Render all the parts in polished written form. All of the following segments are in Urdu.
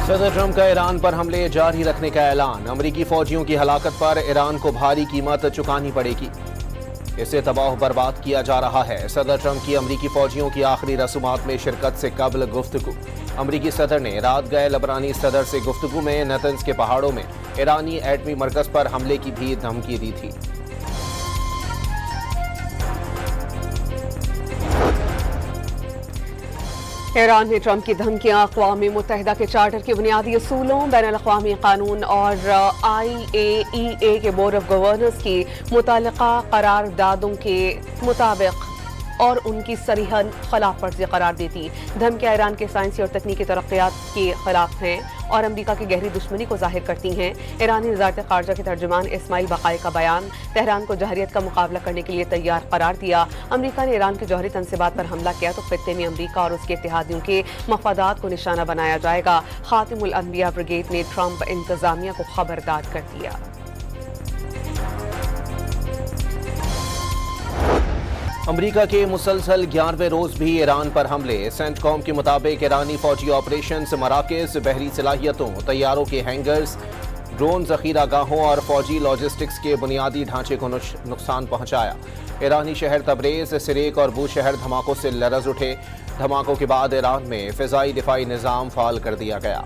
صدر ٹرمپ کا ایران پر حملے جاری رکھنے کا اعلان۔ امریکی فوجیوں کی ہلاکت پر ایران کو بھاری قیمت چکانی پڑے گی۔ اسے تباہ و برباد کیا جا رہا ہے۔ صدر ٹرمپ کی امریکی فوجیوں کی آخری رسومات میں شرکت سے قبل گفتگو۔ امریکی صدر نے رات گئے لبنانی صدر سے گفتگو میں نتنز کے پہاڑوں میں ایرانی ایٹمی مرکز پر حملے کی بھی دھمکی دی تھی۔ ایران نے ٹرمپ کی دھمکیاں اقوام متحدہ کے چارٹر کے بنیادی اصولوں، بین الاقوامی قانون اور IAEA کے بورڈ آف گورنرز کی متعلقہ قراردادوں کے مطابق اور ان کی صریحاً خلاف ورزی قرار دیتی۔ دھمکیاں ایران کے سائنسی اور تکنیکی ترقیات کے خلاف ہیں اور امریکہ کی گہری دشمنی کو ظاہر کرتی ہیں۔ ایرانی وزارت خارجہ کے ترجمان اسماعیل بقائی کا بیان۔ تہران کو جوہریت کا مقابلہ کرنے کے لیے تیار قرار دیا۔ امریکہ نے ایران کے جوہری تنصیبات پر حملہ کیا تو خطے میں امریکہ اور اس کے اتحادیوں کے مفادات کو نشانہ بنایا جائے گا۔ خاتم الانبیاء بریگیڈ نے ٹرمپ انتظامیہ کو خبردار کر دیا۔ امریکہ کے مسلسل 11ویں روز بھی ایران پر حملے۔ سینٹ کام کے مطابق ایرانی فوجی آپریشنز، مراکز، بحری صلاحیتوں، طیاروں کے ہینگرز، ڈرون ذخیرہ گاہوں اور فوجی لاجسٹکس کے بنیادی ڈھانچے کو نقصان پہنچایا۔ ایرانی شہر تبریز، سریک اور بو شہر دھماکوں سے لرز اٹھے۔ دھماکوں کے بعد ایران میں فضائی دفاعی نظام فعال کر دیا گیا۔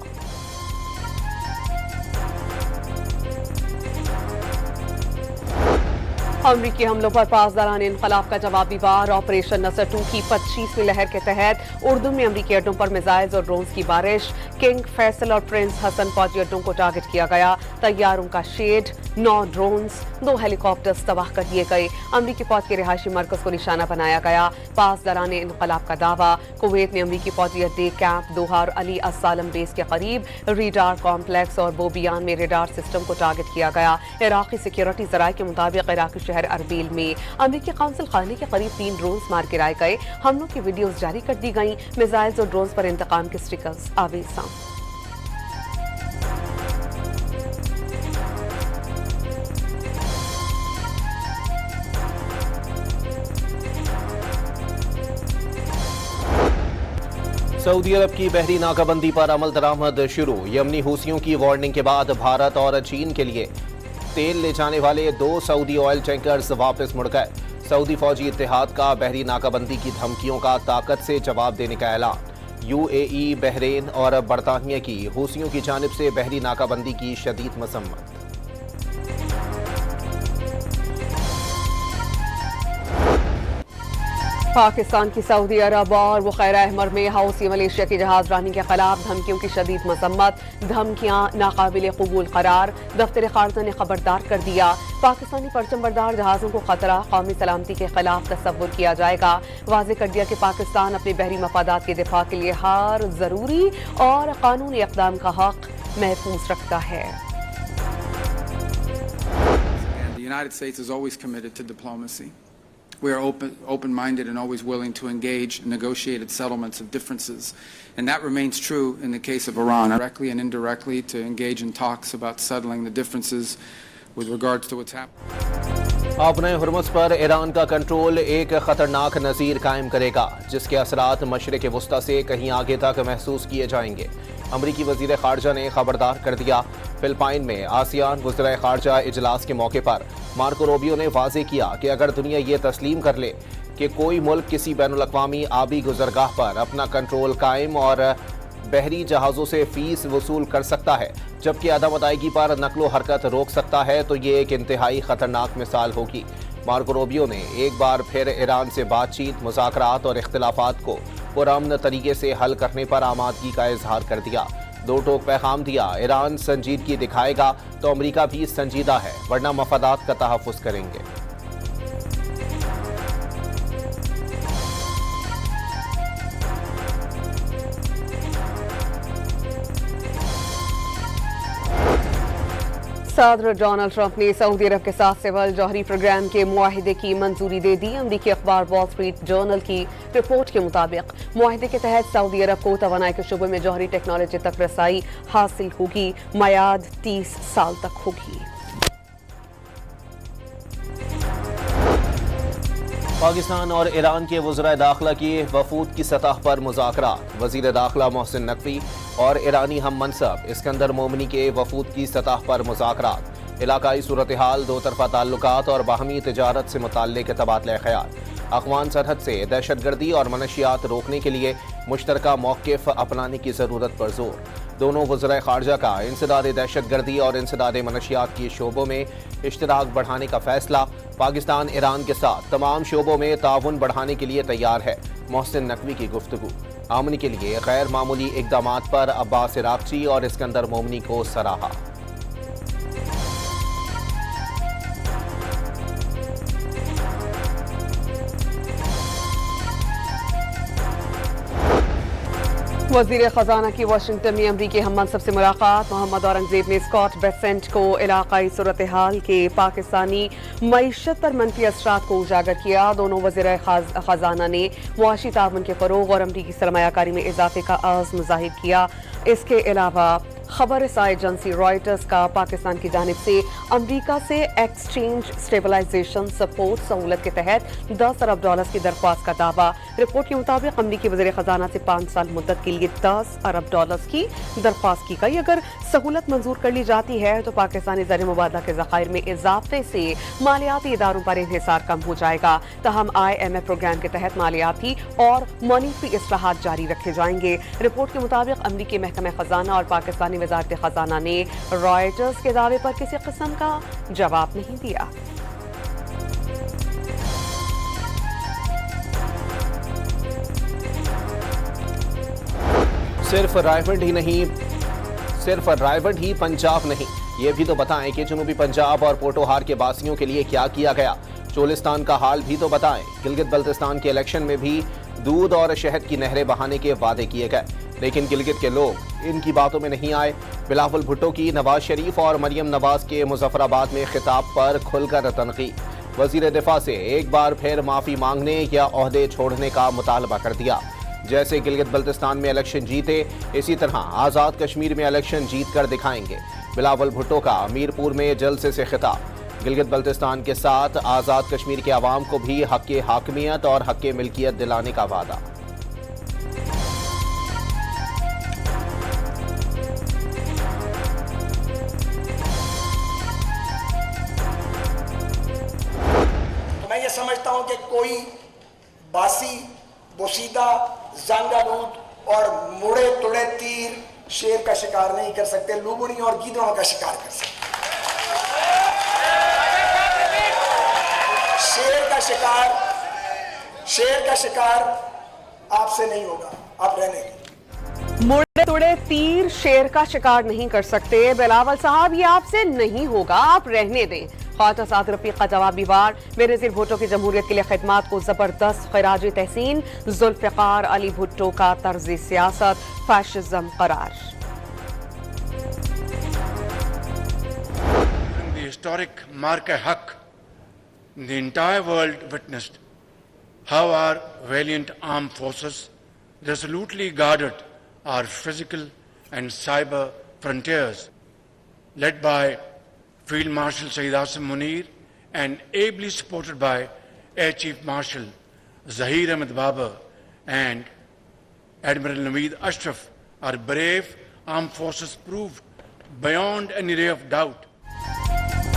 امریکی حملوں پر پاسداران انقلاب کا جوابی وار۔ آپریشن نصر 2 کی 25ویں لہر کے تحت اردن میں امریکی اڈوں پر میزائلز اور ڈرونز کی بارش۔ کنگ فیصل اور پرنس حسن فوجی اڈوں کو ٹارگٹ کیا گیا۔ طیاروں کا شیڈ، 9 ڈرونز، 2 ہیلی کاپٹرز تباہ کر دیے گئے۔ امریکی فوج کے رہائشی مرکز کو نشانہ بنایا گیا۔ پاسداران انقلاب کا دعویٰ۔ کویت میں امریکی فوجی اڈے، کیمپ دوحہ اور علی السالم بیس کے قریب ریڈار کمپلیکس اور بوبیان میں ریڈار سسٹم کو ٹارگٹ کیا گیا۔ عراقی سیکیورٹی ذرائع کے مطابق عراقی شہر اربیل میں امریکی قونصل خانے کے قریب 3 ڈرونز مار گرائے گئے۔ حملوں کی ویڈیوز جاری کر دی گئیں۔ میزائلز اور ڈرونز پر انتقام کے سٹیکرز آویزاں۔ سعودی عرب کی بحری ناکہ بندی پر عمل درآمد شروع۔ یمنی حوثیوں کی وارننگ کے بعد بھارت اور چین کے لیے تیل لے جانے والے 2 سعودی آئل ٹینکرز واپس مڑ گئے۔ سعودی فوجی اتحاد کا بحری ناکہ بندی کی دھمکیوں کا طاقت سے جواب دینے کا اعلان۔ UAE، بحرین اور برطانیہ کی حوثیوں کی جانب سے بحری ناکہ بندی کی شدید مذمت۔ پاکستان کی سعودی عرب اور بحیرہ احمر میں حوثی ملیشیا کی جہاز رانی کے خلاف دھمکیوں کی شدید مذمت۔ دھمکیاں ناقابل قبول قرار۔ دفتر خارجہ نے خبردار کر دیا۔ پاکستانی پرچم بردار جہازوں کو خطرہ، قومی سلامتی کے خلاف تصور کیا جائے گا۔ واضح کر دیا کہ پاکستان اپنے بحری مفادات کے دفاع کے لیے ہر ضروری اور قانونی اقدام کا حق محفوظ رکھتا ہے۔ The United States is always committed to diplomacy. We are open-minded and always willing to engage in negotiated settlements of differences. And that remains true in the case of Iran, directly and indirectly to engage in talks about settling the differences with regards to what's happening. اپنے ہرمز پر ایران کا کنٹرول ایک خطرناک نظیر قائم کرے گا، جس کے اثرات مشرق وسطی سے کہیں آگے تک محسوس کیے جائیں گے۔ امریکی وزیر خارجہ نے خبردار کر دیا۔ فلپائن میں آسیان وزرائے خارجہ اجلاس کے موقع پر مارکو روبیو نے واضح کیا کہ اگر دنیا یہ تسلیم کر لے کہ کوئی ملک کسی بین الاقوامی آبی گزرگاہ پر اپنا کنٹرول قائم اور بحری جہازوں سے فیس وصول کر سکتا ہے جبکہ عدم ادائیگی پر نقل و حرکت روک سکتا ہے تو یہ ایک انتہائی خطرناک مثال ہوگی۔ مارکو روبیو نے ایک بار پھر ایران سے بات چیت، مذاکرات اور اختلافات کو پرامن طریقے سے حل کرنے پر آمادگی کا اظہار کر دیا۔ 2 ٹوک پیغام دیا، ایران سنجیدگی دکھائے گا تو امریکہ بھی سنجیدہ ہے، ورنہ مفادات کا تحفظ کریں گے۔ صدر ڈونلڈ ٹرمپ نے سعودی عرب کے ساتھ سول جوہری پروگرام کے معاہدے کی منظوری دے دی۔ امریکی اخبار وال اسٹریٹ جرنل کی رپورٹ کے مطابق معاہدے کے تحت سعودی عرب کو توانائی کے شعبے میں جوہری ٹیکنالوجی تک رسائی حاصل ہوگی۔ میعاد 30 سال تک ہوگی۔ پاکستان اور ایران کے وزرائے داخلہ کی وفود کی سطح پر مذاکرات۔ وزیر داخلہ محسن نقوی، اور ایرانی ہم منصب اسکندر مومنی کے وفود کی سطح پر مذاکرات، علاقائی صورتحال، دو طرفہ تعلقات اور باہمی تجارت سے متعلق تبادلہ خیال، افغان سرحد سے دہشت گردی اور منشیات روکنے کے لیے مشترکہ موقف اپنانے کی ضرورت پر زور۔ دونوں وزرائے خارجہ کا انسداد دہشت گردی اور انسداد منشیات کی شعبوں میں اشتراک بڑھانے کا فیصلہ۔ پاکستان ایران کے ساتھ تمام شعبوں میں تعاون بڑھانے کے لیے تیار ہے، محسن نقوی کی گفتگو۔ امن کے لیے غیر معمولی اقدامات پر عباس عراقچی اور اسکندر مومنی کو سراہا۔ وزیر خزانہ کی واشنگٹن میں امریکی ہم منصب سے ملاقات۔ محمد اورنگزیب نے اسکاٹ بیسنٹ کو علاقائی صورتحال کے پاکستانی معیشت پر منفی اثرات کو اجاگر کیا۔ دونوں وزرائے خزانہ نے معاشی تعاون کے فروغ اور امریکی سرمایہ کاری میں اضافے کا عزم ظاہر کیا۔ اس کے علاوہ خبر رساں ایجنسی رائٹرز کا پاکستان کی جانب سے امریکہ سے ایکسچینج اسٹیبلائزیشن سپورٹ سہولت کے تحت $10 ارب کی درخواست کا دعویٰ۔ رپورٹ کے مطابق امریکی وزیر خزانہ سے 5 سال مدت کے لیے $10 ارب کی درخواست کی گئی۔ اگر سہولت منظور کر لی جاتی ہے تو پاکستانی زر مبادلہ کے ذخائر میں اضافے سے مالیاتی اداروں پر انحصار کم ہو جائے گا۔ تاہم IMF پروگرام کے تحت مالیاتی اور مانیٹری اصلاحات جاری رکھے جائیں گے۔ رپورٹ کے مطابق امریکی محکمہ خزانہ اور پاکستانی وزارت خزانہ نے رائٹرز کے دعوے پر کسی قسم کا جواب نہیں دیا۔ صرف رائیونڈ ہی پنجاب نہیں، یہ بھی تو بتائیں کہ جنوبی پنجاب اور پوٹوہار کے باسیوں کے لیے کیا کیا گیا۔ چولستان کا حال بھی تو بتائیں۔ گلگت بلتستان کے الیکشن میں بھی دودھ اور شہد کی نہریں بہانے کے وعدے کیے گئے، لیکن گلگت کے لوگ ان کی باتوں میں نہیں آئے۔ بلاول بھٹو کی نواز شریف اور مریم نواز کے مظفر آباد میں خطاب پر کھل کر تنقید۔ وزیر دفاع سے ایک بار پھر معافی مانگنے یا عہدے چھوڑنے کا مطالبہ کر دیا۔ جیسے گلگت بلتستان میں الیکشن جیتے، اسی طرح آزاد کشمیر میں الیکشن جیت کر دکھائیں گے۔ بلاول بھٹو کا میرپور میں جلسے سے خطاب۔ گلگت بلتستان کے ساتھ آزاد کشمیر کے عوام کو بھی حق حاکمیت اور حق ملکیت دلانے کا وعدہ۔ میں یہ سمجھتا ہوں کہ کوئی باسی، بوسیدہ، زنگ آلود اور مڑے توڑے تیر شیر کا شکار نہیں کر سکتے، لوبڑی اور گیدڑوں کا شکار کر سکتے۔ شیر کا شکار آپ سے نہیں ہوگا، آپ رہنے دیں۔ مڑے توڑے تیر شیر کا شکار نہیں کر سکتے، بلاول صاحب یہ آپ سے نہیں ہوگا، آپ رہنے دیں۔ خواجہ سعد رفیق کا جوابی وار۔ بینظیر بھٹو کی جمہوریت کے لیے خدمات کو زبردست خراج تحسین۔ ذوالفقار علی بھٹو کا طرز سیاست فیشزم قرار۔ The historic Marke Haq, the entire world witnessed how our valiant armed forces resolutely guarded our physical and cyber frontiers, led by Field Marshal Sayyid Asim Munir and ably supported by Air Chief Marshal Zahir Ahmed Babar and Admiral Naveed Ashraf. Our brave armed forces proved beyond any ray of doubt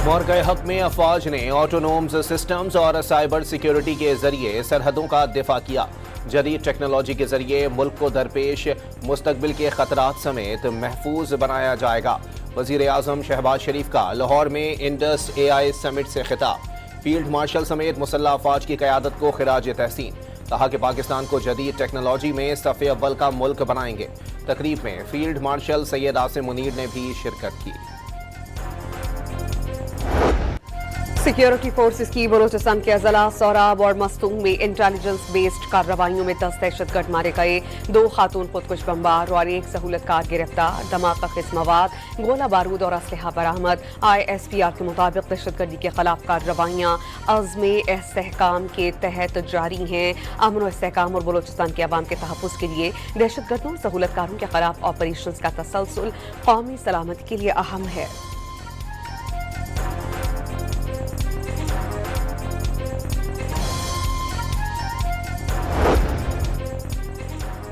مارکہ حق میں افواج نے آٹونومز سسٹمز اور سائبر سیکیورٹی کے ذریعے سرحدوں کا دفاع کیا۔ جدید ٹیکنالوجی کے ذریعے ملک کو درپیش مستقبل کے خطرات سمیت محفوظ بنایا جائے گا۔ وزیر اعظم شہباز شریف کا لاہور میں انڈس AI سمٹ سے خطاب۔ فیلڈ مارشل سمیت مسلح افواج کی قیادت کو خراج تحسین۔ کہا کہ پاکستان کو جدید ٹیکنالوجی میں صف اول کا ملک بنائیں گے۔ تقریب میں فیلڈ مارشل سید عاصم منیر نے بھی شرکت کی۔ سیکیورٹی فورسز کی بلوچستان کے اضلاع سوراب اور مستونگ میں انٹیلیجنس بیسڈ کارروائیوں میں 10 دہشت گرد مارے گئے، 2 خاتون خودکش بمبار اور 1 سہولت کار گرفتار۔ دھماکہ خیز مواد، گولہ بارود اور اسلحہ برآمد۔ ISPR کے مطابق دہشت گردی کے خلاف کارروائیاں عزم استحکام کے تحت جاری ہیں۔ امن و استحکام اور بلوچستان کے عوام کے تحفظ کے لیے دہشت گردوں اور سہولت کاروں کے خلاف آپریشنز کا تسلسل قومی سلامتی کے لیے اہم ہے۔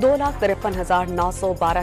2,53,912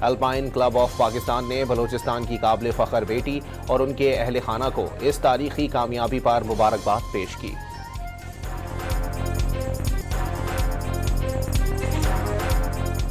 الپائن کلب آف پاکستان نے بلوچستان کی قابل فخر بیٹی اور ان کے اہل خانہ کو اس تاریخی کامیابی پر مبارکباد پیش کی۔